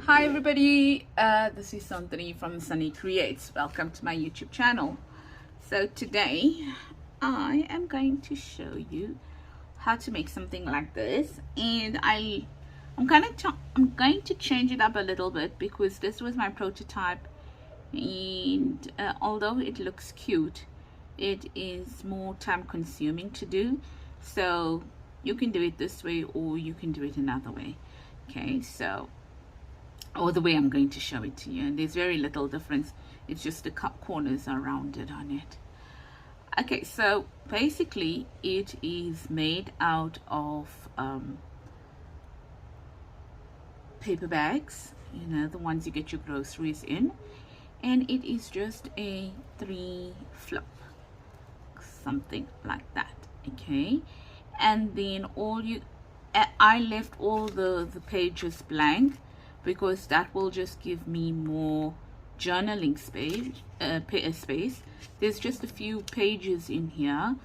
Hi everybody, this is Sanni from Sannie Creates. Welcome to my YouTube channel. So today I am going to show you how to make something like this, and I'm going to change it up a little bit because this was my prototype, and although it looks cute, it is more time consuming to do. So you can do it this way or you can do it another way. Okay, so or the way I'm going to show it to you, and there's very little difference. It's just the corners are rounded on it. Okay, so basically it is made out of paper bags, you know, the ones you get your groceries in, and it is just a 3 flip, something like that. Okay, and then I left all the pages blank because that will just give me more journaling space. There's just a few pages in here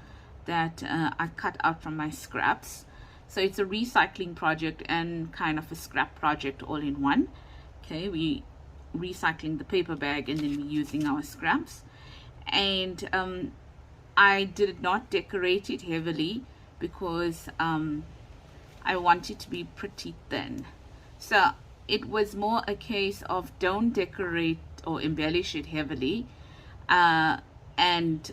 that I cut out from my scraps. So it's a recycling project and kind of a scrap project all in one. Okay, we recycling the paper bag and then we're using our scraps. And I did not decorate it heavily because I want it to be pretty thin. So it was more a case of don't decorate or embellish it heavily, and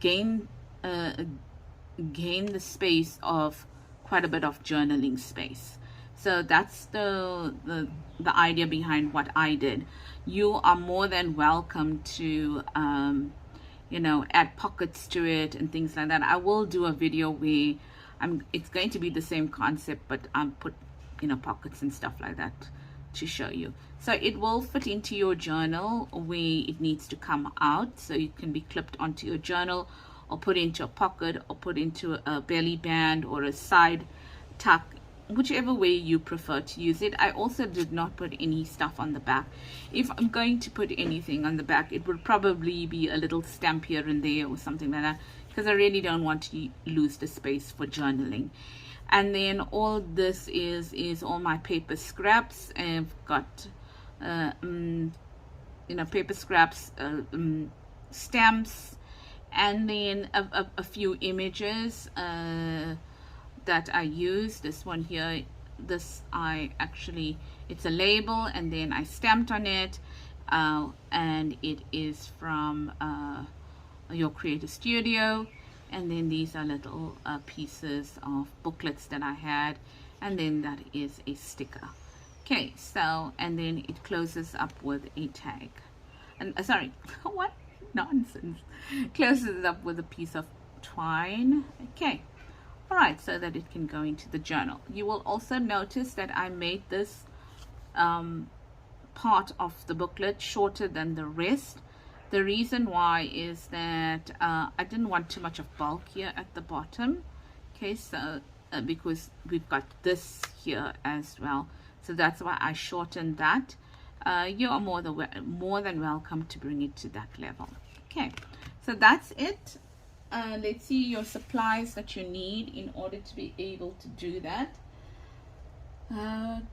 gain the space of quite a bit of journaling space. So that's the idea behind what I did. You are more than welcome to you know, add pockets to it and things like that. I will do a video where it's going to be the same concept, but I'm put, you know, pockets and stuff like that to show you. So it will fit into your journal where it needs to come out, so it can be clipped onto your journal or put into a pocket or put into a belly band or a side tuck, whichever way you prefer to use it. I also did not put any stuff on the back. If I'm going to put anything on the back, it would probably be a little stamp here and there or something like that, because I really don't want to lose the space for journaling. And then all this is all my paper scraps. I've got you know, paper scraps, stamps, and then a few images that I use. This one here, this it's a label, and then I stamped on it, and it is from your Creator Studio. And then these are little pieces of booklets that I had, and then that is a sticker. Okay, so and then it closes up with a tag, and sorry, what nonsense, closes up with a piece of twine. Okay, all right, so that it can go into the journal. You will also notice that I made this part of the booklet shorter than the rest. The reason why is that I didn't want too much of bulk here at the bottom. Okay, so because we've got this here as well, so that's why I shortened that. You are more than welcome to bring it to that level. Okay, so that's it. Let's see your supplies that you need in order to be able to do that.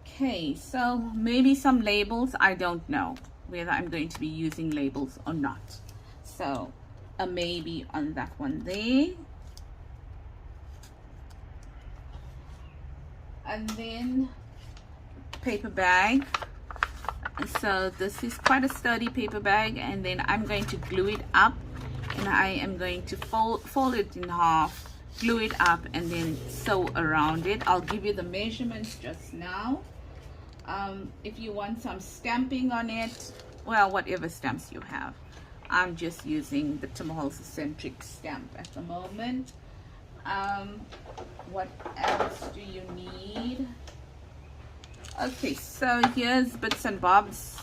Okay, so maybe some labels. I don't know whether I'm going to be using labels or not, so a maybe on that one there. And then paper bag. So this is quite a sturdy paper bag, and then I'm going to glue it up, and I am going to fold it in half, glue it up, and then sew around it. I'll give you the measurements just now. If you want some stamping on it, well, whatever stamps you have. I'm just using the Tim Holtz eccentric stamp at the moment. What else do you need? Okay, so here's bits and bobs.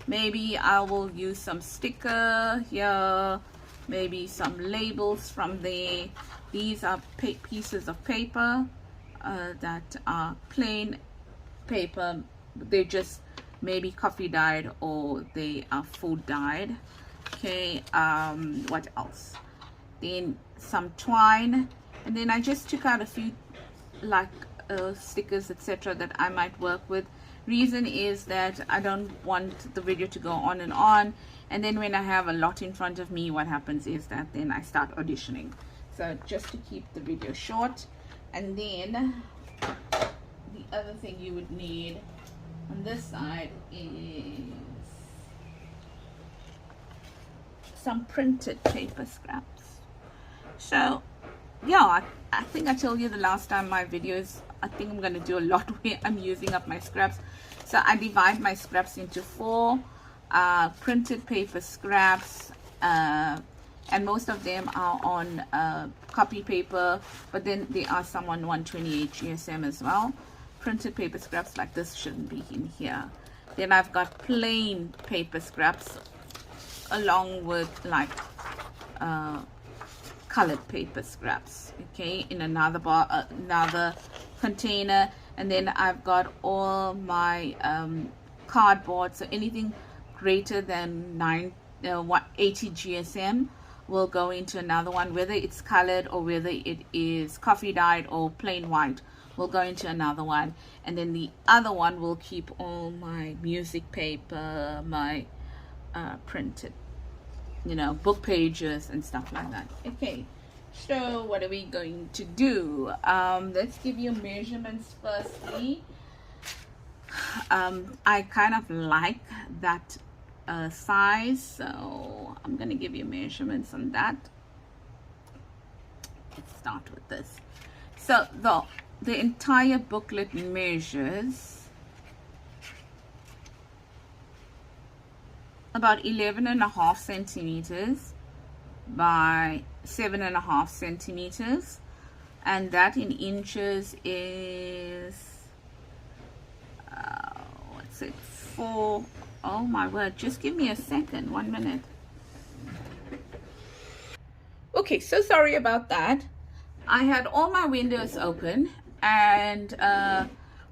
Maybe I will use some sticker here, maybe some labels from there. These are pieces of paper that are plain paper. They're just maybe coffee dyed or they are food dyed. Okay, what else? Then some twine, and then I just took out a few like stickers, etc., that I might work with. Reason is that I don't want the video to go on, and then when I have a lot in front of me, what happens is that then I start auditioning. So just to keep the video short. And then the other thing you would need on this side is some printed paper scraps. So yeah, I think I told you the last time my videos, I think I'm going to do a lot where I'm using up my scraps. So I divide my scraps into 4 printed paper scraps, and most of them are on copy paper, but then there are some on 128 GSM as well. Printed paper scraps like this shouldn't be in here. Then I've got plain paper scraps along with like colored paper scraps, okay, in another container. And then I've got all my cardboard, so anything greater than 80 GSM will go into another one, whether it's colored or whether it is coffee dyed or plain white will go into another one. And then the other one will keep all my music paper, my printed, you know, book pages and stuff like that. Okay, so what are we going to do? Let's give you measurements firstly. I kind of like that size, so I'm gonna give you measurements on that. Let's start with this. So the entire booklet measures about 11.5 centimeters by 7.5 centimeters, and that in inches is what's it, 4. Oh my word, just give me a second, 1 minute. Okay, so sorry about that. I had all my windows open, and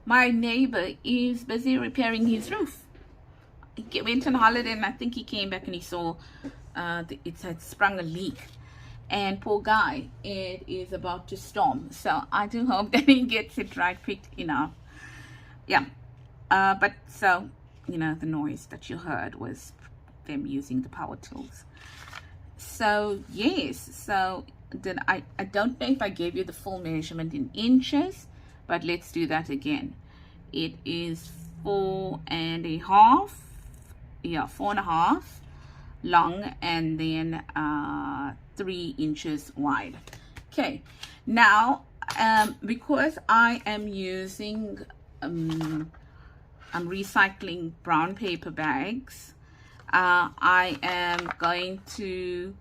my neighbor is busy repairing his roof. He went on holiday, and I think he came back and he saw it had sprung a leak. And poor guy, it is about to storm. So I do hope that he gets it right quick enough. Yeah, but so, you know, the noise that you heard was them using the power tools. So yes, so then I don't know if I gave you the full measurement in inches, but let's do that again. It is 4.5, yeah, 4.5 long, and then 3 inches wide. Okay, now because I am using I'm recycling brown paper bags, I am going to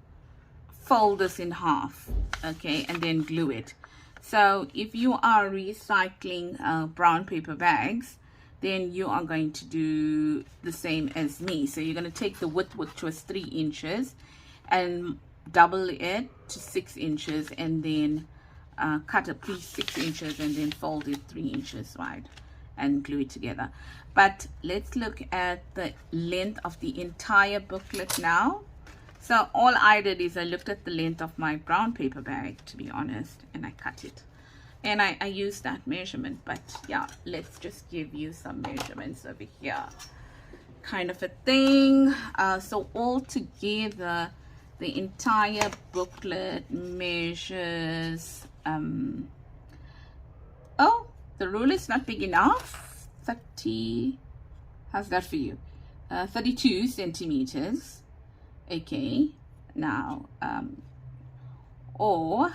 fold this in half, okay, and then glue it. So if you are recycling brown paper bags, then you are going to do the same as me. So you're going to take the width, which was 3 inches, and double it to 6 inches, and then cut a piece 6 inches, and then fold it 3 inches wide and glue it together. But let's look at the length of the entire booklet now. So all I did is I looked at the length of my brown paper bag, to be honest, and I cut it. And I used that measurement. But yeah, let's just give you some measurements over here, kind of a thing. So all together, the entire booklet measures, oh, the rule is not big enough. 30, how's that for you? 32 centimeters. Okay, now, or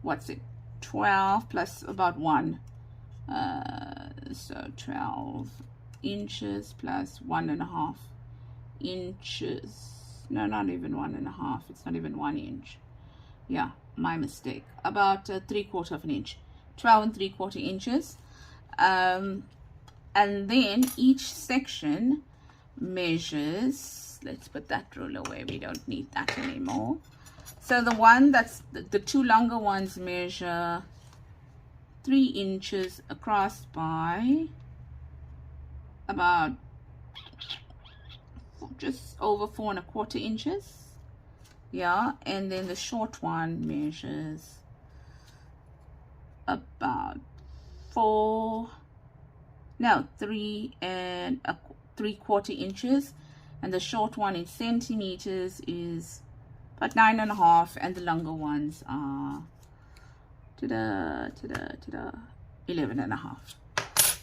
what's it? 12 plus about 1. So 12 inches plus 1.5 inches. No, not even 1.5. It's not even 1 inch. Yeah, my mistake. About 3/4 of an inch. 12 3/4 inches. And then each section measures, let's put that rule away, we don't need that anymore. So the one that's the 2 longer ones measure 3 inches across by about just over 4.25 inches. Yeah, and then the short one measures about 3 3/4 inches, and the short one in centimeters is about 9.5, and the longer ones are 11.5.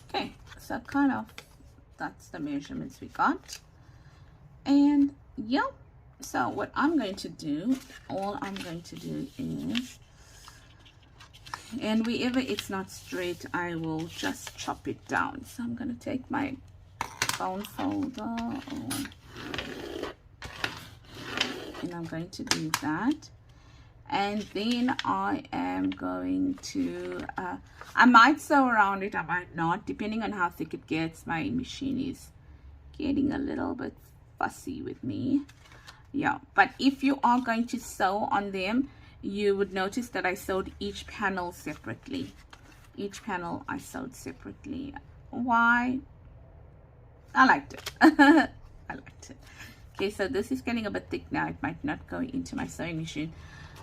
Okay, so kind of that's the measurements we got. And yeah, so what I'm going to do, all I'm going to do is, and wherever it's not straight, I will just chop it down. So I'm going to take my bone folder, and I'm going to do that. And then I am going to, I might sew around it, I might not, depending on how thick it gets. My machine is getting a little bit fussy with me. Yeah, but if you are going to sew on them, you would notice that I sewed each panel separately. Each panel I sewed separately. Why? I liked it. I liked it. Okay, so this is getting a bit thick now. It might not go into my sewing machine.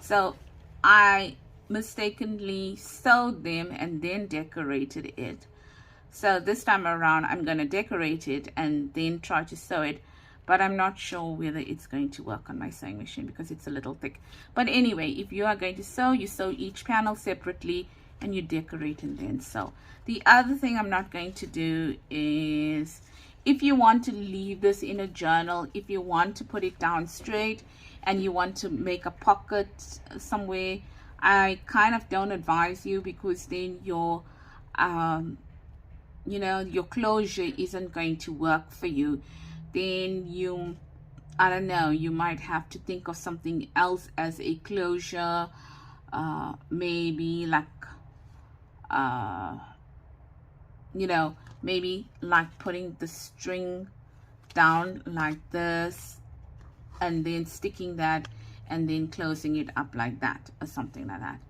So I mistakenly sewed them and then decorated it. So this time around, I'm going to decorate it and then try to sew it. But I'm not sure whether it's going to work on my sewing machine because it's a little thick. But anyway, if you are going to sew, you sew each panel separately and you decorate and then sew. The other thing I'm not going to do is, if you want to leave this in a journal, if you want to put it down straight and you want to make a pocket somewhere, I kind of don't advise you, because then your you know, your closure isn't going to work for you. Then you, I don't know, you might have to think of something else as a closure, maybe like you know, maybe like putting the string down like this and then sticking that and then closing it up like that, or something like that.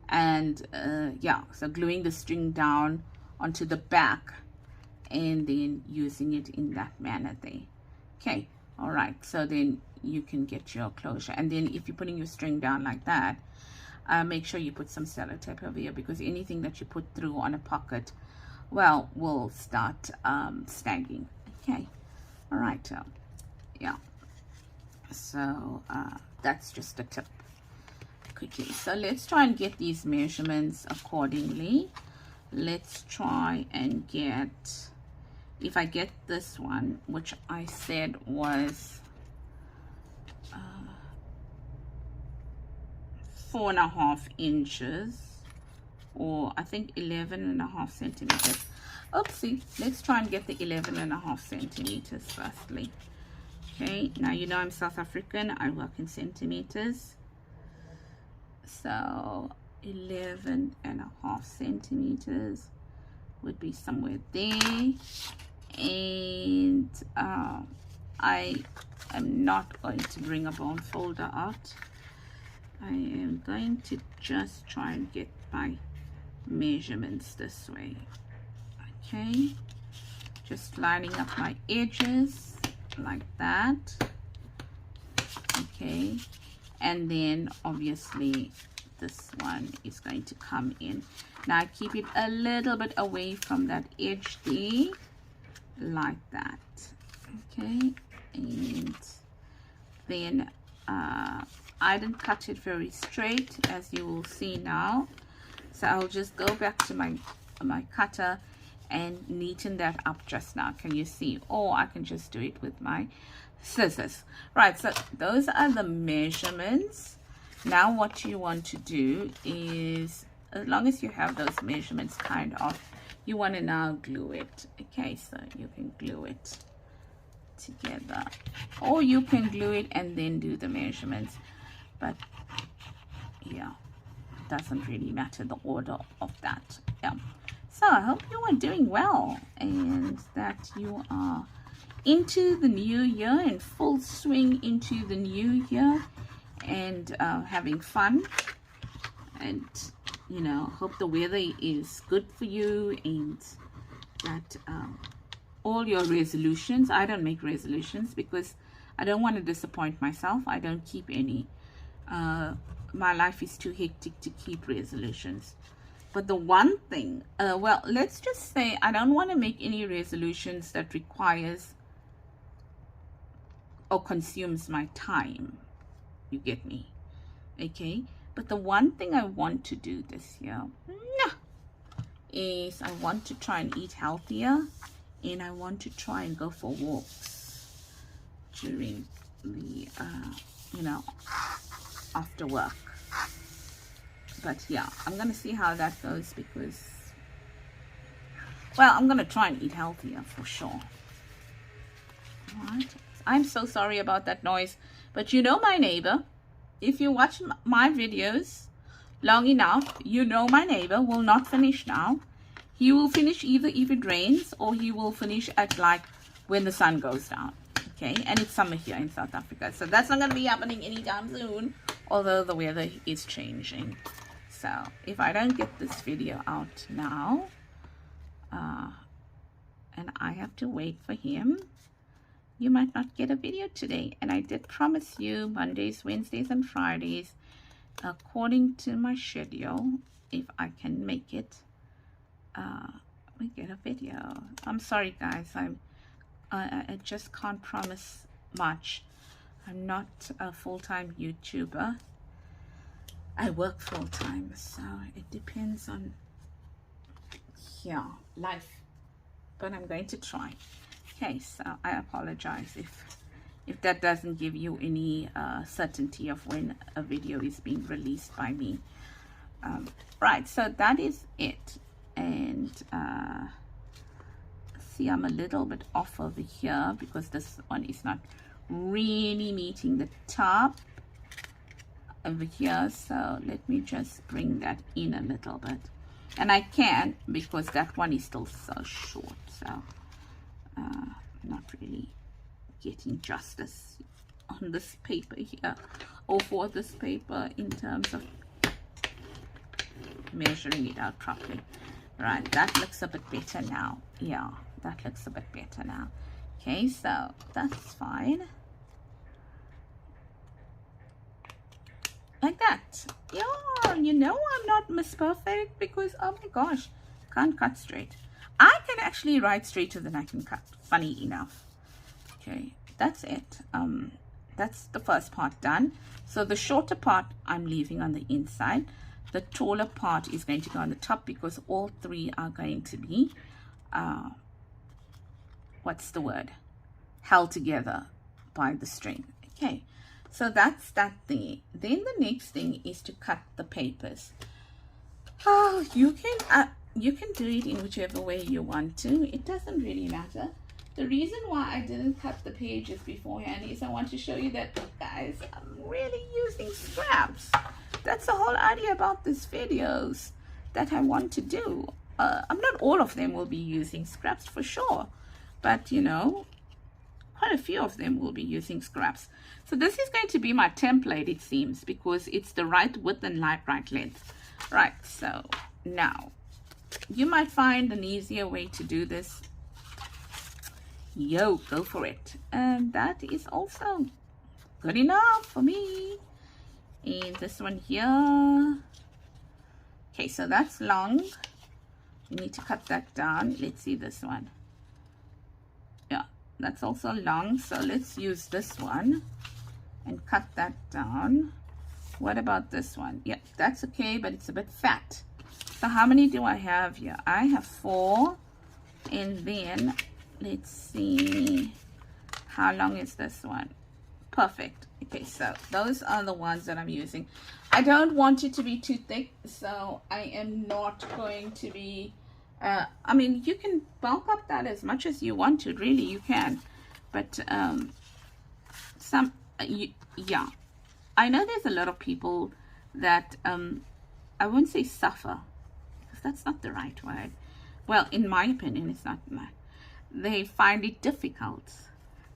And yeah, so gluing the string down onto the back and then using it in that manner there. Okay, all right, so then you can get your closure. And then if you're putting your string down like that, make sure you put some sellotape over here, because anything that you put through on a pocket, well, will start snagging. Okay, all right, yeah, so that's just a tip quickly. So let's try and get these measurements accordingly. Let's try and get, if I get this one, which I said was 4.5 inches, or I think 11.5 centimeters. Oopsie, let's try and get the 11.5 centimeters firstly. Okay, now you know I'm South African, I work in centimeters. So 11.5 centimeters would be somewhere there. And I am not going to bring a bone folder out. I am going to just try and get my measurements this way. Okay, just lining up my edges like that. Okay, and then obviously this one is going to come in. Now I keep it a little bit away from that edge there, like that. Okay, and then I didn't cut it very straight, as you will see now, so I'll just go back to my cutter and neaten that up just now. Can you see? Or I can just do it with my scissors. Right, so those are the measurements. Now what you want to do is, as long as you have those measurements kind of, you want to now glue it. Okay, so you can glue it together, or you can glue it and then do the measurements, but yeah, it doesn't really matter the order of that. Yeah, so I hope you are doing well and that you are into the new year, in full swing into the new year, and having fun, and you know, hope the weather is good for you, and that all your resolutions, I don't make resolutions because I don't want to disappoint myself. I don't keep any. My life is too hectic to keep resolutions. But the one thing, well, let's just say I don't want to make any resolutions that requires or consumes my time. You get me? Okay. But the one thing I want to do this year is I want to try and eat healthier, and I want to try and go for walks during the you know, after work. But yeah, I'm gonna see how that goes, because, well, I'm gonna try and eat healthier for sure. All right. I'm so sorry about that noise, but you know my neighbor. If you watch my videos long enough, you know my neighbor will not finish now. He will finish either if it rains, or he will finish at like when the sun goes down. Okay, and it's summer here in South Africa, so that's not going to be happening anytime soon, although the weather is changing. So if I don't get this video out now, and I have to wait for him, you might not get a video today. And I did promise you Mondays, Wednesdays, and Fridays, according to my schedule, if I can make it, we get a video. I'm sorry guys, I just can't promise much. I'm not a full-time YouTuber. I work full-time, so it depends on, yeah, life. But I'm going to try. Okay, so I apologize if that doesn't give you any certainty of when a video is being released by me. Right, so that is it. And see, I'm a little bit off over here because this one is not really meeting the top over here. So let me just bring that in a little bit. And I can, because that one is still so short. So not really getting justice on this paper here, or for this paper, in terms of measuring it out properly. Right, that looks a bit better now. Yeah, that looks a bit better now. Okay, so that's fine. Like that. Yeah, you know I'm not Miss Perfect, because, oh my gosh, can't cut straight. I can actually write straighter than I can cut, funny enough. Okay, that's it. That's the first part done. So the shorter part I'm leaving on the inside. The taller part is going to go on the top, because all three are going to be, what's the word? Held together by the string. Okay, so that's that thing. Then the next thing is to cut the papers. Oh, you can do it in whichever way you want to. It doesn't really matter. The reason why I didn't cut the pages beforehand is I want to show you that, guys, I'm really using scraps. That's the whole idea about these videos that I want to do. I'm not all of them will be using scraps for sure, but you know, quite a few of them will be using scraps. So this is going to be my template, it seems, because it's the right width and right length. Right, so now you might find an easier way to do this. Yo, go for it. And that is also good enough for me. And this one here. Okay, so that's long. You need to cut that down. Let's see this one. Yeah, that's also long. So let's use this one and cut that down. What about this one? Yeah, that's okay, but it's a bit fat. So how many do I have here? I have 4. And then let's see, how long is this one? Perfect. Okay, so those are the ones that I'm using. I don't want it to be too thick, so I am not going to be, I mean, you can bulk up that as much as you want to, really, you can. But yeah, I know there's a lot of people that, I won't say suffer, because that's not the right word. Well, in my opinion, it's not my, they find it difficult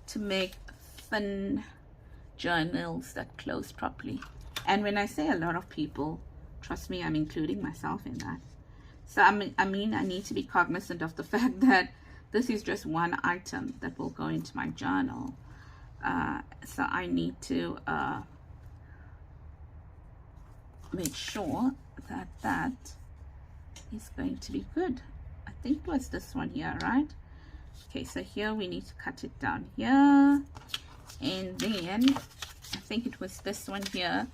to make thin journals that close properly. And when I say a lot of people, trust me, I'm including myself in that. So I mean I need to be cognizant of the fact that this is just one item that will go into my journal. So I need to make sure that that is going to be good. I think it was this one here, right? Okay, so here we need to cut it down here, and then I think it was this one here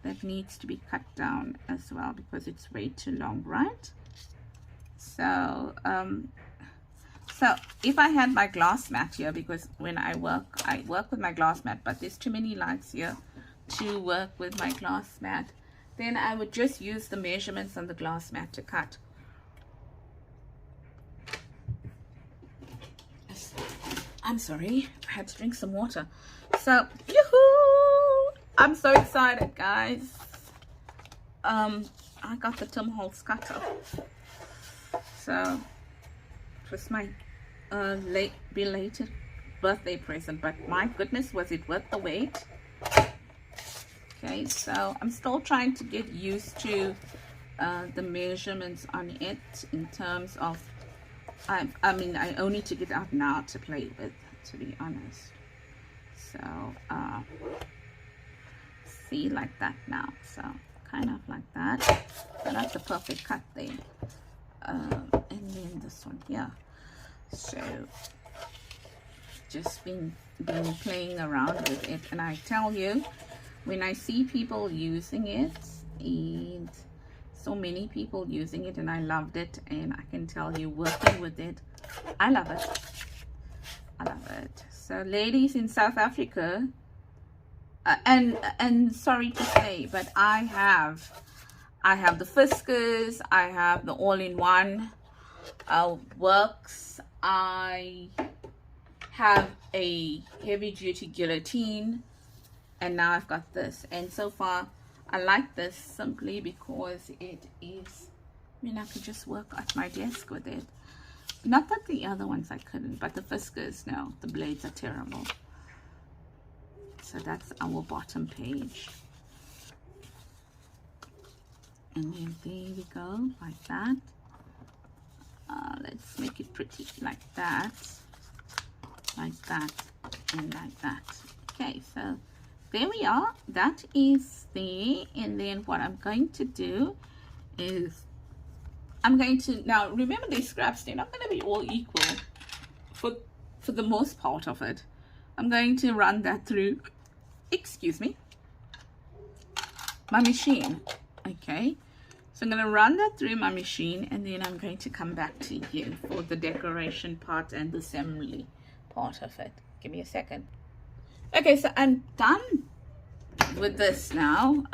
that needs to be cut down as well because it's way too long, right? So so if I had my glass mat here, because when I work with my glass mat, but there's too many lines here to work with my glass mat, then I would just use the measurements on the glass mat to cut. I'm sorry, I had to drink some water. So, yoo-hoo! I'm so excited, guys. I got the Tim Holtz cutter. So, it was my belated birthday present, but my goodness, was it worth the wait? Okay, so I'm still trying to get used to the measurements on it in terms of, I mean, I only took it out now to play with, to be honest. So, see, like that now. So, kind of like that. So that's a perfect cut there. And then this one here. So, just been playing around with it. And I tell you, when I see people using it, and so many people using it, and I loved it, and I can tell you, working with it, I love it. I love it. So ladies in South Africa, and sorry to say, but I have the Fiskars, I have the all-in-one works, I have a heavy-duty guillotine, and now I've got this. And so far I like this simply because it is, I mean, I could just work at my desk with it. Not that the other ones I couldn't, but the Fiskars, no, the blades are terrible. So that's our bottom page. And then there we go, like that. Let's make it pretty, like that, and like that. Okay, so there we are. That is there. And then what I'm going to do is I'm going to, now remember these scraps, they're not going to be all equal for the most part of it. I'm going to run that through, excuse me, my machine. Okay, so I'm going to run that through my machine, and then I'm going to come back to you for the decoration part and the assembly part of it. Give me a second. Okay, so I'm done with this now.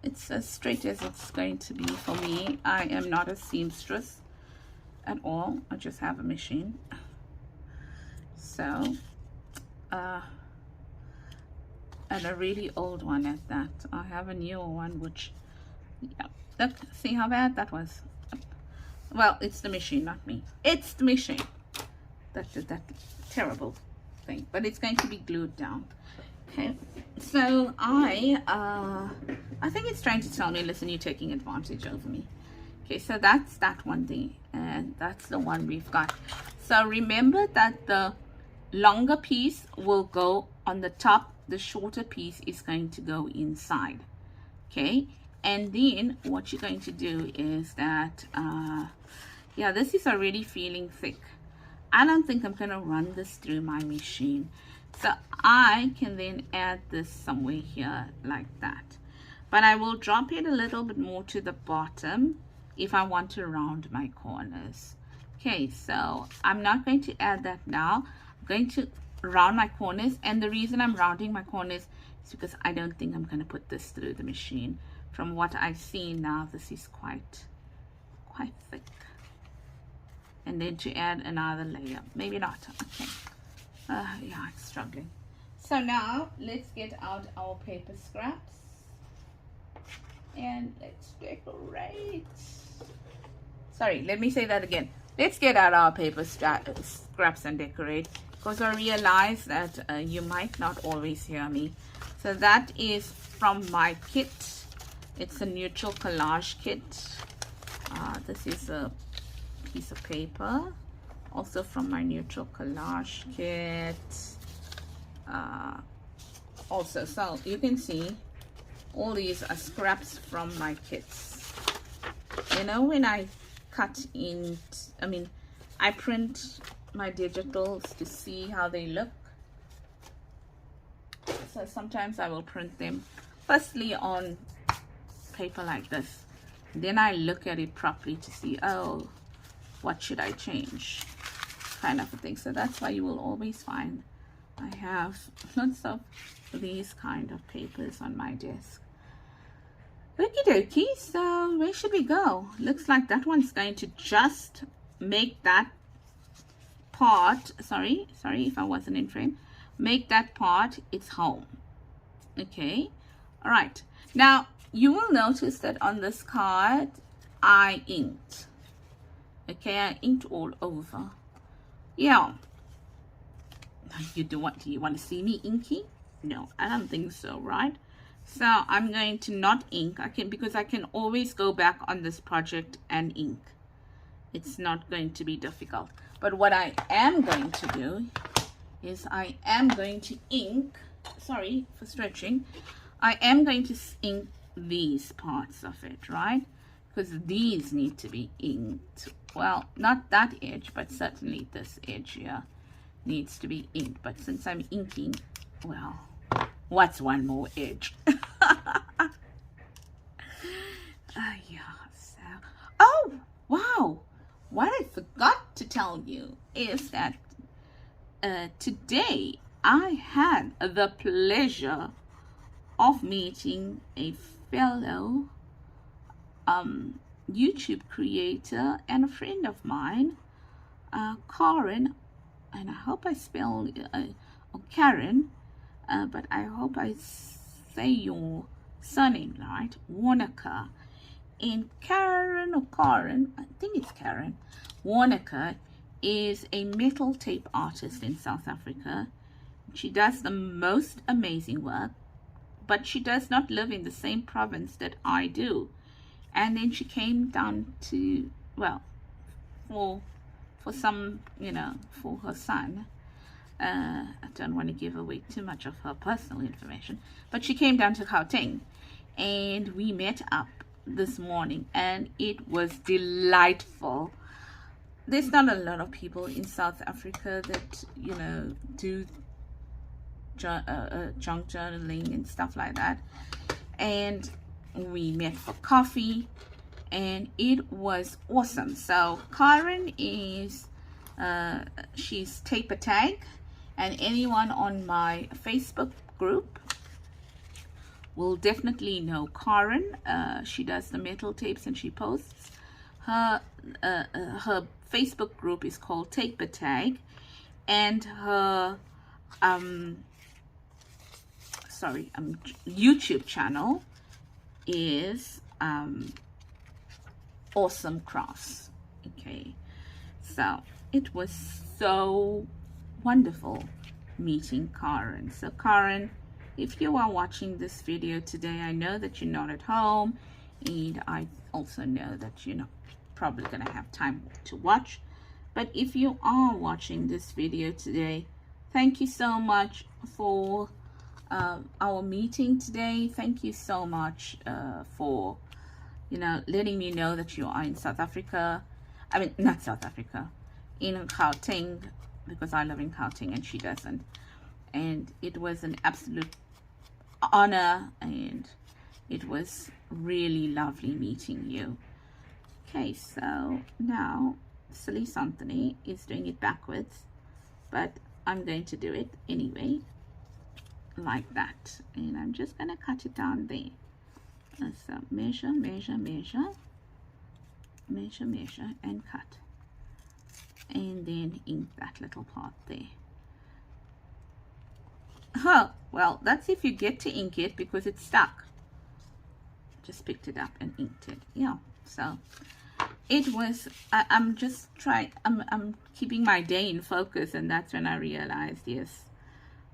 It's as straight as it's going to be for me. I am not a seamstress at all. I just have a machine. So, and a really old one at that. I have a newer one, which, yeah, look, see how bad that was. Well, it's the machine, not me. It's the machine that did that terrible thing, but it's going to be glued down. Okay, so I think it's trying to tell me, listen, you're taking advantage over me. Okay, so that's that one there, and that's the one we've got. So remember that the longer piece will go on the top, the shorter piece is going to go inside. Okay, and then what you're going to do is that yeah, this is already feeling thick. I don't think I'm going to run this through my machine. So I can then add this somewhere here like that. But I will drop it a little bit more to the bottom if I want to round my corners. Okay, so I'm not going to add that now. I'm going to round my corners. And the reason I'm rounding my corners is because I don't think I'm going to put this through the machine. From what I see now, this is quite thick. And then to add another layer. Maybe not. Okay. Yeah, it's struggling. So now let's get out our paper scraps and let's decorate. Sorry, let me say that again. Let's get out our paper scraps and decorate, because I realize that you might not always hear me. So that is from my kit. It's a neutral collage kit. This is a piece of paper, also from my neutral collage kit. Also, so you can see all these are scraps from my kits. You know, when I cut in, I mean, I print my digitals to see how they look. So sometimes I will print them firstly on paper like this. Then I look at it properly to see, oh, what should I change? Kind of a thing. So that's why you will always find I have lots of these kind of papers on my desk. Okie dokie, so where should we go? Looks like that one's going to just make that part, sorry if I wasn't in frame, make that part its home. Okay, all right. Now, you will notice that on this card, I inked. Okay, I inked all over. Yeah. Do you want to see me inky? No, I don't think so, right? So I'm going to not ink. Because I can always go back on this project and ink. It's not going to be difficult. But what I am going to do is I am going to ink, sorry for stretching, I am going to ink these parts of it, right? Because these need to be inked. Well, not that edge, but certainly this edge here needs to be inked. But since I'm inking, well, what's one more edge? Yeah, so, oh, wow. What I forgot to tell you is that today I had the pleasure of meeting a fellow YouTube creator and a friend of mine, Karen, and I hope I spell Karen, but I hope I say your surname right, Warnaker. And Karen, or Karen, I think it's Karen, Warnaker is a metal tape artist in South Africa. She does the most amazing work, but she does not live in the same province that I do. And then she came down to, well, for some, you know, for her son. I don't want to give away too much of her personal information, but she came down to Gauteng and we met up this morning and it was delightful. There's not a lot of people in South Africa that, you know, do junk journaling and stuff like that. And we met for coffee and it was awesome. So Karen is she's Taper Tag, and anyone on my Facebook group will definitely know Karen. She does the metal tapes and she posts. Her Facebook group is called Taper Tag, and her YouTube channel is Awesome Crafts. Okay, so it was so wonderful meeting Karen. So Karen, if you are watching this video today, I know that you're not at home, and I also know that you're not probably gonna have time to watch, but if you are watching this video today, thank you so much for our meeting today. Thank you so much for, you know, letting me know that you are in South Africa. I mean, not South Africa, in Gauteng, because I live in Gauteng and she doesn't. And it was an absolute honor, and it was really lovely meeting you. Okay, so now Silly Anthony is doing it backwards, but I'm going to do it anyway, like that. And I'm just going to cut it down there. So measure, measure, measure, measure, measure, and cut. And then ink that little part there. Oh, well, that's if you get to ink it, because it's stuck. Just picked it up and inked it. Yeah, so it was, I'm just trying, I'm keeping my day in focus, and that's when I realized, yes,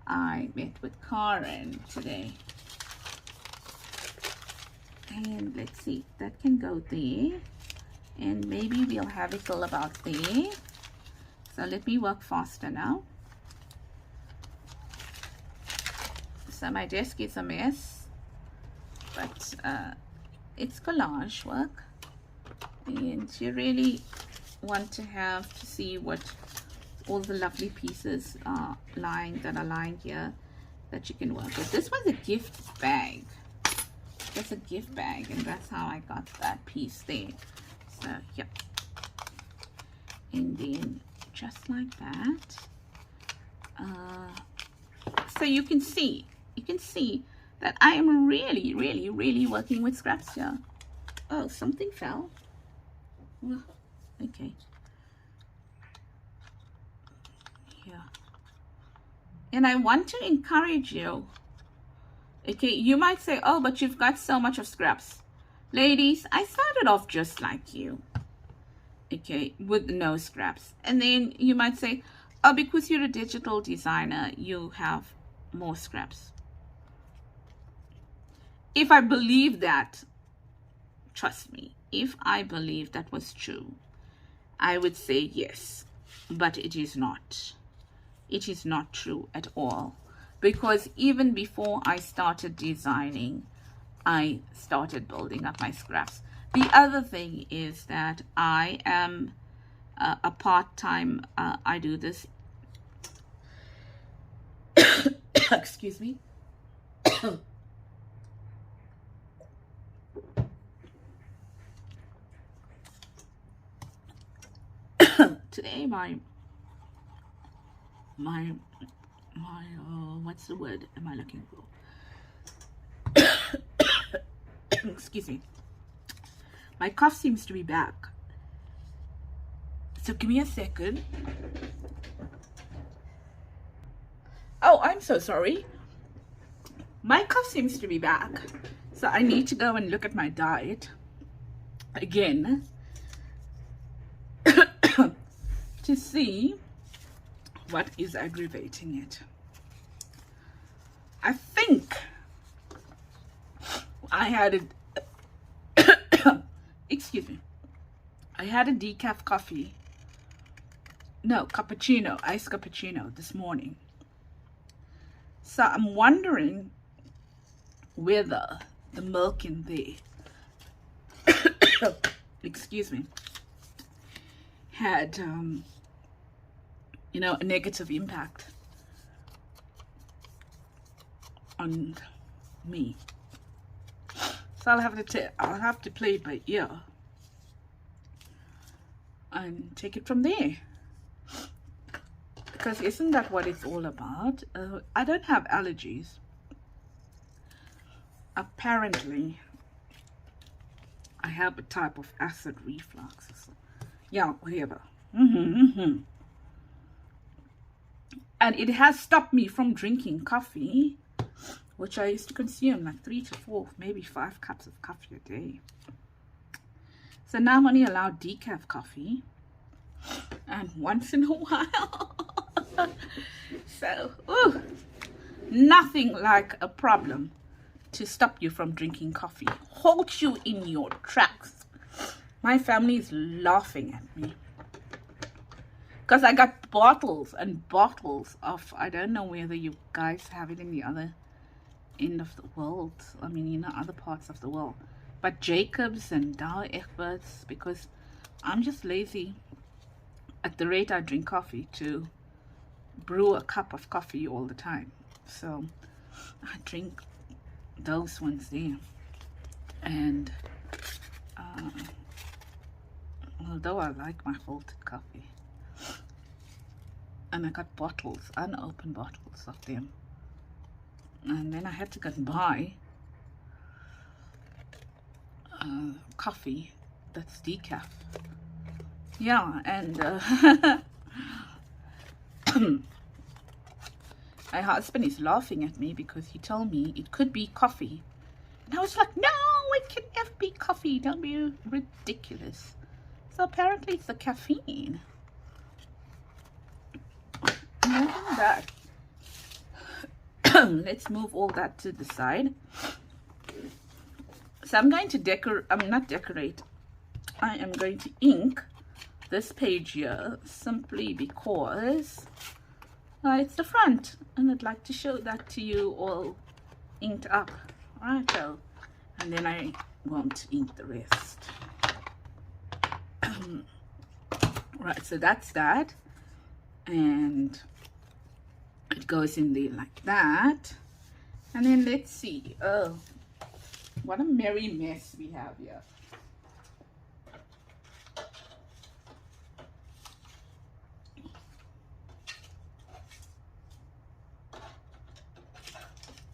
I met with Karen today. And let's see, that can go there, and maybe we'll have it all about there. So let me work faster now. So my desk is a mess, but it's collage work. And you really want to have to see what all the lovely pieces are lying here that you can work with. This was a gift bag. That's a gift bag, and that's how I got that piece there. So yeah, and then just like that. So you can see that I am really working with scraps here. Oh, something fell. Well, okay. Yeah. And I want to encourage you. Okay, you might say, oh, but you've got so much of scraps. Ladies, I started off just like you. Okay, with no scraps. And then you might say, oh, because you're a digital designer, you have more scraps. If I believe that, trust me, if I believe that was true, I would say yes, but it is not. It is not true at all, because even before I started designing, I started building up my scraps. The other thing is that I am a part-time, I do this, excuse me, today my what's the word am I looking for? Excuse me, my cough seems to be back, so give me a second. Oh, I'm so sorry, my cough seems to be back, so I need to go and look at my diet again to see what is aggravating it. I think I had a excuse me, I had a decaf coffee, no, cappuccino, iced cappuccino this morning. So I'm wondering whether the milk in there excuse me, had you know, a negative impact on me. So I'll have to play it by ear and take it from there, because isn't that what it's all about? I don't have allergies, apparently. I have a type of acid reflux, yeah, whatever. And it has stopped me from drinking coffee, which I used to consume like 3 to 4, maybe 5 cups of coffee a day. So now I'm only allowed decaf coffee, and once in a while. So, ooh, nothing like a problem to stop you from drinking coffee. Halt you in your tracks. My family is laughing at me, because I got bottles and bottles of, I don't know whether you guys have it in the other end of the world, I mean, you know, other parts of the world, but Jacobs and Douwe Egberts, because I'm just lazy at the rate I drink coffee to brew a cup of coffee all the time. So I drink those ones there. And although I like my filtered coffee, and I got bottles, unopened bottles of them, and then I had to go and buy coffee that's decaf. Yeah, and my husband is laughing at me because he told me it could be coffee, and I was like, no, it can never be coffee, don't be ridiculous. So apparently it's the caffeine. Moving that, let's move all that to the side. So I'm going to decorate, I am going to ink this page here, simply because it's the front, and I'd like to show that to you all inked up. Right, so, and then I won't ink the rest. Right, so that's that, and it goes in there like that. And then let's see. Oh, what a merry mess we have here.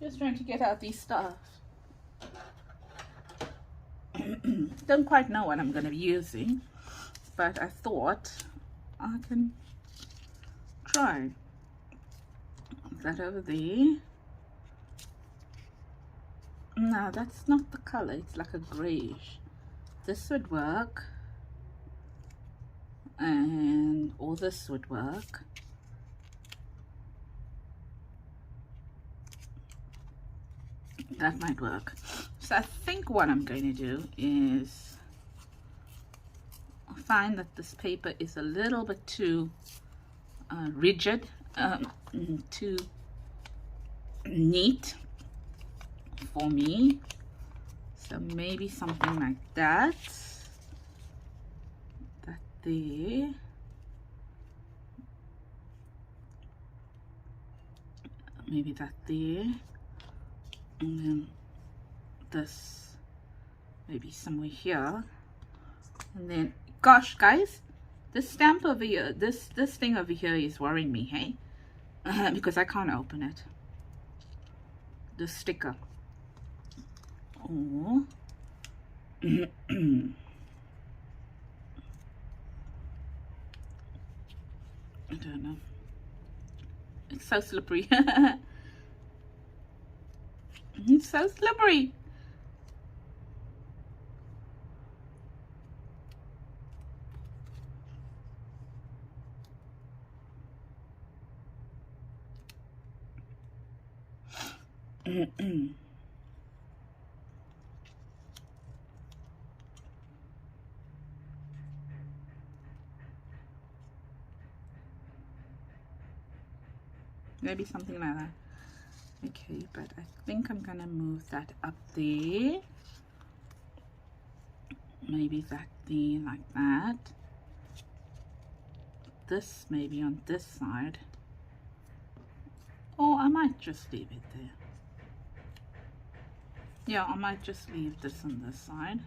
Just trying to get out these stuff. Don't quite know what I'm going to be using, but I thought I can try that over there. No, that's not the color. It's like a grayish. This would work, and or this would work. That might work. So I think what I'm going to do is find that this paper is a little bit too rigid, too neat for me. So maybe something like that. That there. Maybe that there. And then this maybe somewhere here. And then, gosh guys, this stamp over here, this thing over here is worrying me, hey? Because I can't open it. The sticker. Oh. I don't know. It's so slippery. It's so slippery. Maybe something like that. Okay, but I think I'm gonna move that up there. Maybe that there like that. This maybe on this side. Or I might just leave it there. Yeah, I might just leave this on this side.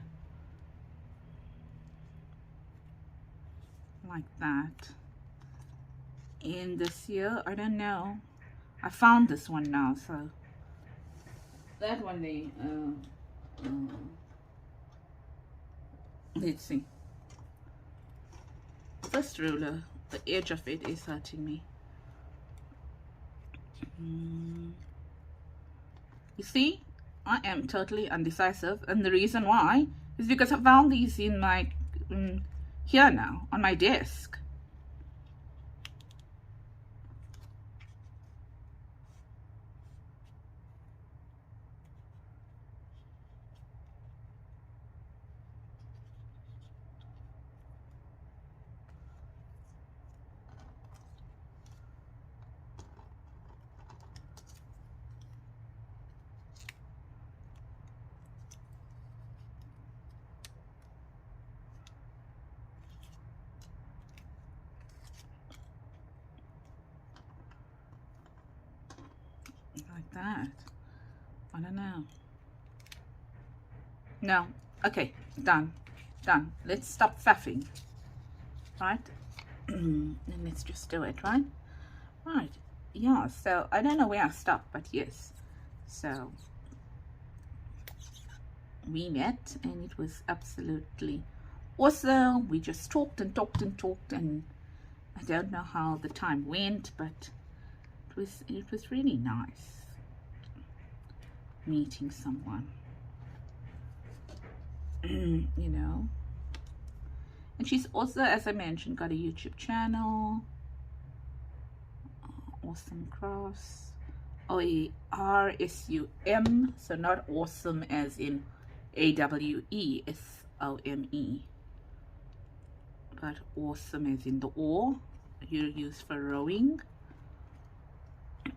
Like that. In this here, I don't know. I found this one now, so that one there. Let's see. This ruler, the edge of it is hurting me. You see, I am totally undecisive, and the reason why is because I found these in my here now on my desk. Like that. I don't know. No. Okay, done. Done. Let's stop faffing. Right? And let's just do it, right? Right. Yeah, so I don't know where I stopped, but yes. So we met and it was absolutely awesome. We just talked and talked and talked, and I don't know how the time went, but it was really nice meeting someone. You know. And she's also, as I mentioned, got a YouTube channel. Awesome Crafts. ARSUM. So not awesome as in AWESOME, but awesome as in the oar you use for rowing.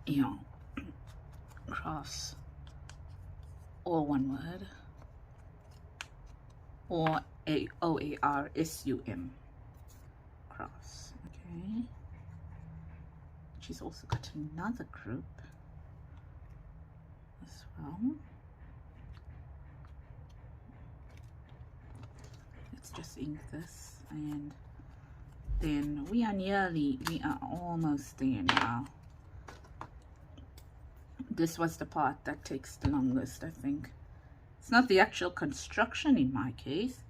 You know, crafts, all one word. Or Oarsum. Cross. Okay. She's also got another group as well. Let's just ink this, and then we are almost there now. This was the part that takes the longest, I think. It's not the actual construction in my case.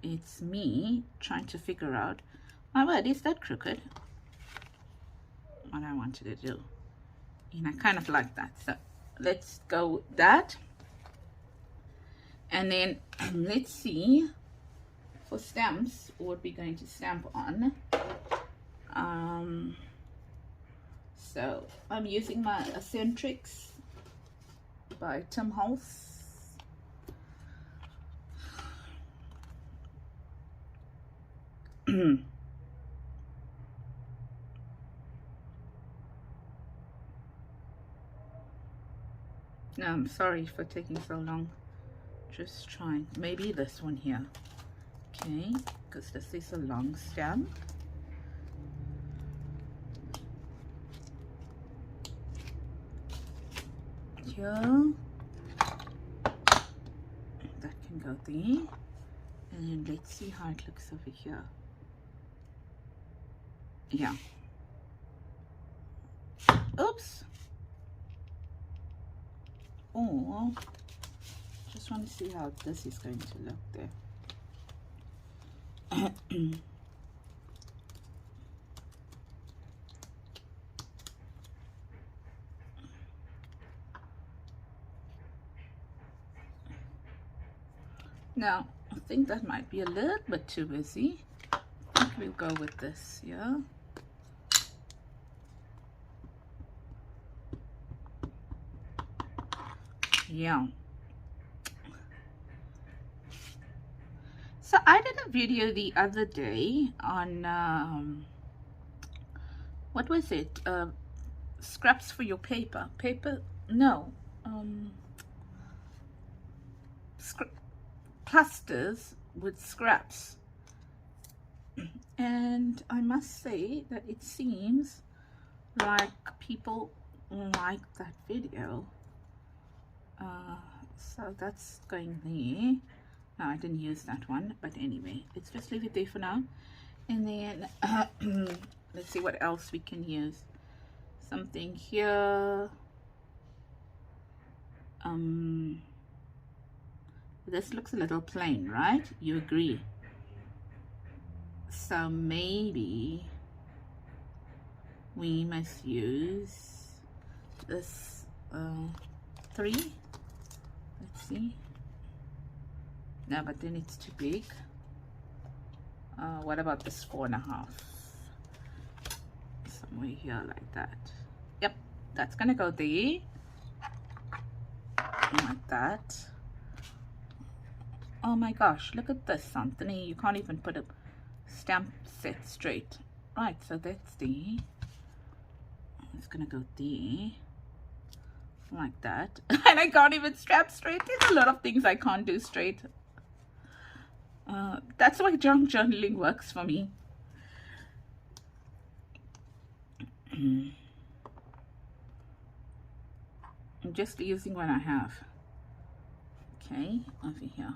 It's me trying to figure out, my word, is that crooked? What I wanted to do. And I kind of like that. So let's go with that. And then let's see, for stamps, what we're going to stamp on. So I'm using my Eccentrics by Tim Holtz. No, I'm sorry for taking so long. Just trying. Maybe this one here. Okay, because this is a long stem. Here. That can go there. And then let's see how it looks over here. Yeah. Oops. Oh, just want to see how this is going to look there. Now, I think that might be a little bit too busy. I think we'll go with this, yeah. Yeah. So I did a video the other day on what was it? Scraps for your paper. Clusters with scraps. And I must say that it seems like people like that video. So that's going there. No, I didn't use that one, but anyway, let's just leave it there for now. And then let's see what else we can use. Something here. This looks a little plain, right? You agree? So maybe we must use this 3. Let's see. No, but then it's too big. What about this 4.5? Somewhere here like that. Yep, that's gonna go there. Like that. Oh my gosh, look at this, Anthony. You can't even put a stamp set straight. Right, so that's there. It's gonna go there. Like that. And I can't even strap straight. There's a lot of things I can't do straight. That's why junk journaling works for me. I'm just using what I have. Okay, over here.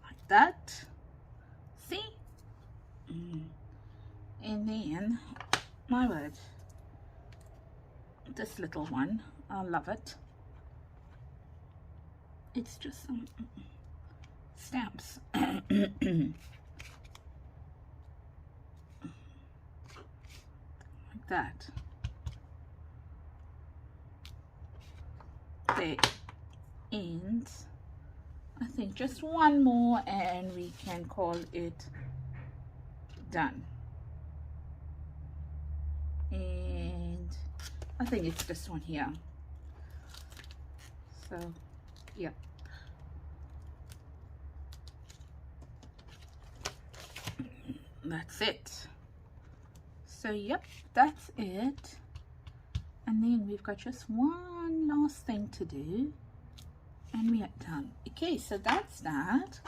Like that. See? And then, my word, this little one, I love it. It's just some stamps. Like that. There. And I think just one more and we can call it done. And I think it's this one here. So, yeah. That's it. So, yep, that's it. And then we've got just one last thing to do, and we are done. Okay, so that's that.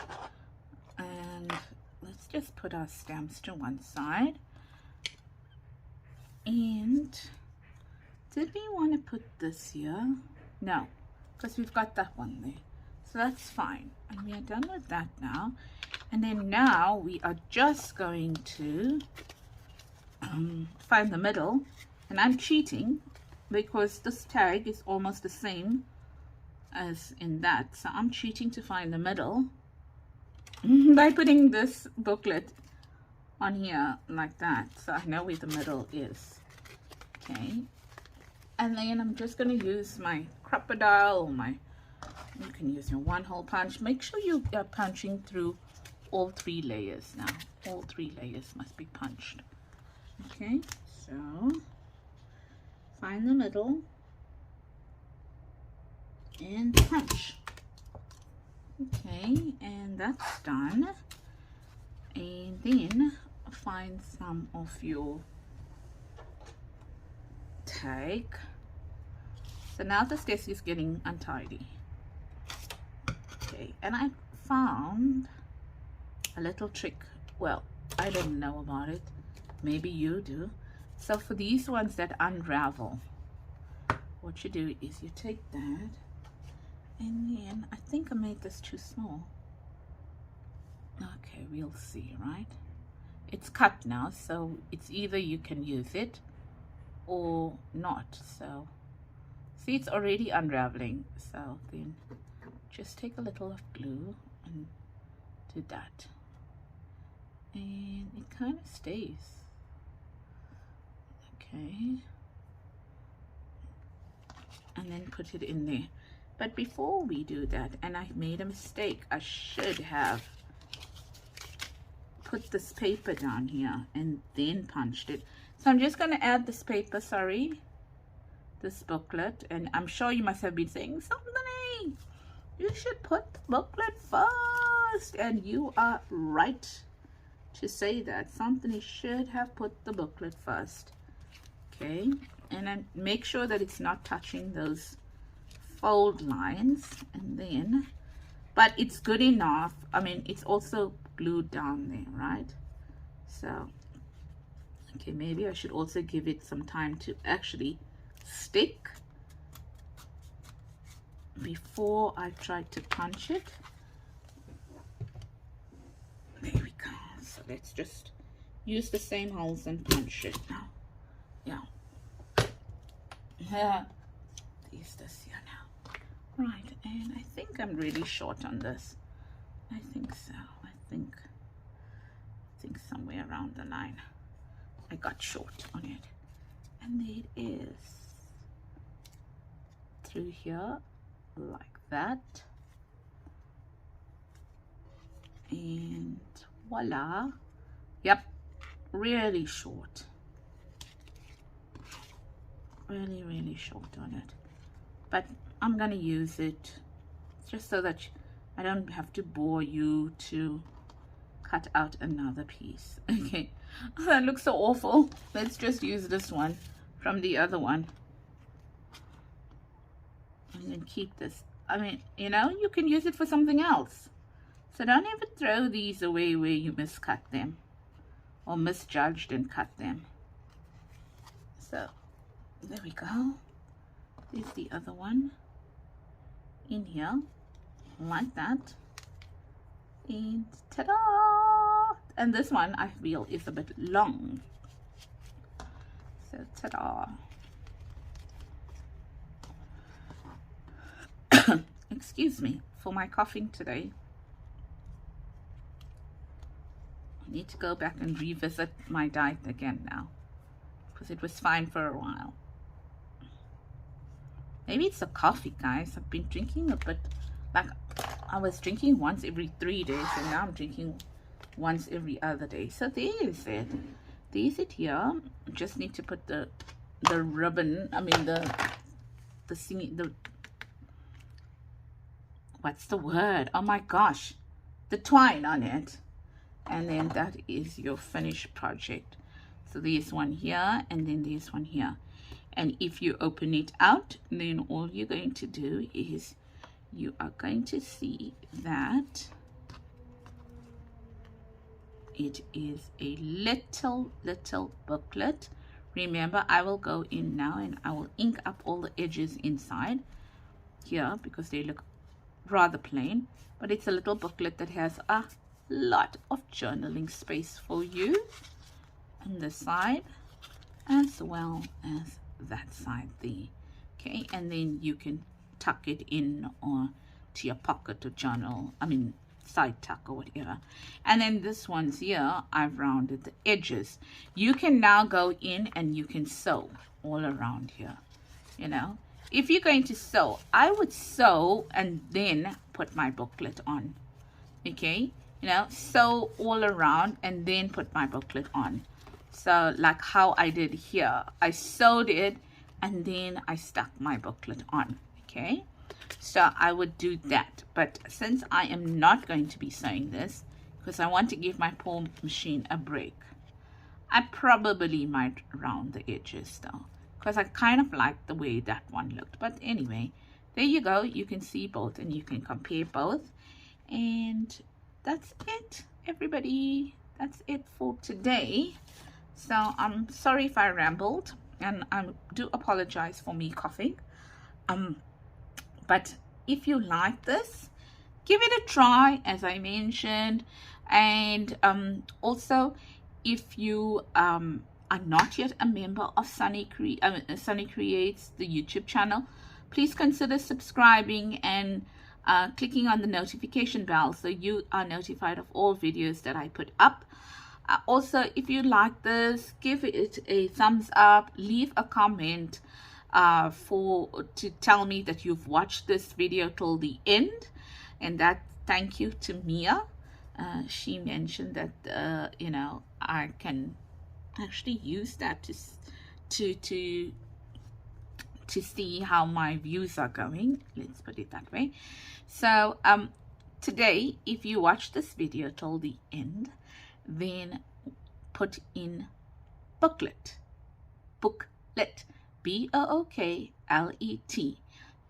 And let's just put our stamps to one side. And did we want to put this here? No, because we've got that one there. So that's fine. And we are done with that now. And then now we are just going to find the middle. And I'm cheating because this tag is almost the same as in that. So I'm cheating to find the middle by putting this booklet on here like that. So I know where the middle is. Okay. And then I'm just going to use my crocodile, or you can use your one hole punch. Make sure you are punching through all 3 layers now. All 3 layers must be punched. Okay, so find the middle and punch. Okay, and that's done. And then find some of your tag. So now this desk is getting untidy. Okay, and I found a little trick. Well, I didn't know about it. Maybe you do. So for these ones that unravel, what you do is you take that, and then I think I made this too small. Okay, we'll see, right? It's cut now, so it's either you can use it or not. So see, it's already unraveling. So then just take a little of glue and do that, and it kind of stays. Okay, and then put it in there. But before we do that, and I made a mistake, I should have put this paper down here and then punched it. So I'm just going to add this paper, this booklet, and I'm sure you must have been saying, something, you should put the booklet first, and you are right to say that. Something should have put the booklet first. Okay, and then make sure that it's not touching those fold lines, and then, but it's good enough. I mean, it's also glued down there, right? So okay, maybe I should also give it some time to actually stick before I try to punch it. There we go. So let's just use the same holes and punch it now. Yeah, use this here now. Right, and I think I'm really short on this. I think so. I think somewhere around the line I got short on it, and there it is through here like that, and voila. Yep, really short, really short on it, but I'm gonna use it just so that I don't have to bore you to cut out another piece. Okay, that looks so awful. Let's just use this one from the other one and then keep this. I mean, you know, you can use it for something else, so don't ever throw these away where you miscut them or misjudged and cut them. So there we go. There's the other one in here like that, and ta-da! And this one I feel is a bit long, so ta-da. Excuse me for my coughing today. I need to go back and revisit my diet again now, because it was fine for a while. Maybe it's the coffee, guys. I've been drinking a bit, like I was drinking once every 3 days, and now I'm drinking once every other day. So there's it. There's it here. Just need to put the ribbon, I mean the what's the word? Oh my gosh, the twine on it, and then that is your finished project. So there's one here, and then there's one here. And if you open it out, then all you're going to do is you are going to see that it is a little booklet. Remember, I will go in now and I will ink up all the edges inside here because they look rather plain, but it's a little booklet that has a lot of journaling space for you on this side as well as that side there. Okay, and then you can tuck it in or to your pocket or journal, side tuck or whatever. And then this one's here, I've rounded the edges. You can now go in and you can sew all around here. You know, if you're going to sew, I would sew and then put my booklet on. Okay, you know, sew all around and then put my booklet on. So like how I did here, I sewed it and then I stuck my booklet on. Okay, so I would do that, but since I am not going to be sewing this because I want to give my poor machine a break, I probably might round the edges though, because I kind of like the way that one looked. But anyway, there you go. You can see both and you can compare both, and that's it, everybody. That's it for today. So I'm sorry if I rambled, and I do apologize for me coughing. But if you like this, give it a try, as I mentioned. And also, if you are not yet a member of Sunny Creates, the YouTube channel, please consider subscribing and clicking on the notification bell so you are notified of all videos that I put up. Also, if you like this, give it a thumbs up, leave a comment to tell me that you've watched this video till the end, and that thank you to Mia. She mentioned that you know, I can actually use that to see how my views are going, let's put it that way. So today, if you watch this video till the end, then put in booklet, B-O-O-K-L-E-T.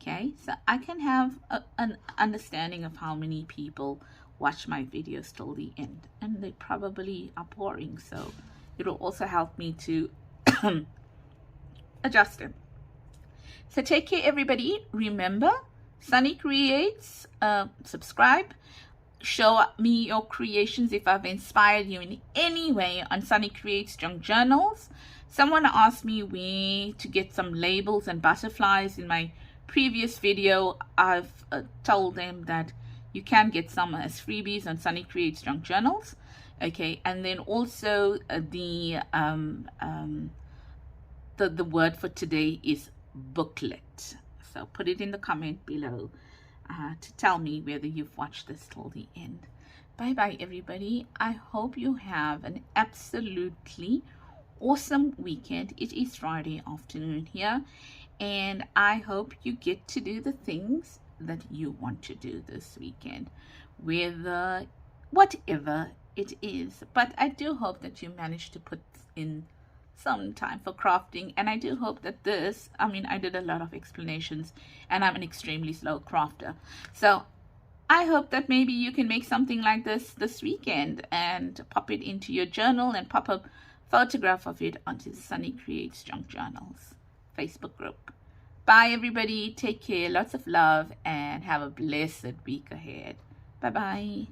Okay, so I can have an understanding of how many people watch my videos till the end, and they probably are boring, so it will also help me to adjust them. So take care, everybody. Remember, Sunny Creates, subscribe. Show me your creations if I've inspired you in any way on Sunny Creates Junk Journals. Someone asked me where to get some labels and butterflies. In my previous video, I've told them that you can get some as freebies on Sunny Creates Junk Journals. Okay, and then also the word for today is booklet. So put it in the comment below to tell me whether you've watched this till the end. Bye bye, everybody. I hope you have an absolutely awesome weekend. It is Friday afternoon here, and I hope you get to do the things that you want to do this weekend, whatever it is. But I do hope that you manage to put in some time for crafting, and I do hope that this, I did a lot of explanations and I'm an extremely slow crafter, so I hope that maybe you can make something like this weekend and pop it into your journal and pop a photograph of it onto Sunny Creates Junk Journals Facebook group. Bye, everybody. Take care. Lots of love and have a blessed week ahead. Bye bye.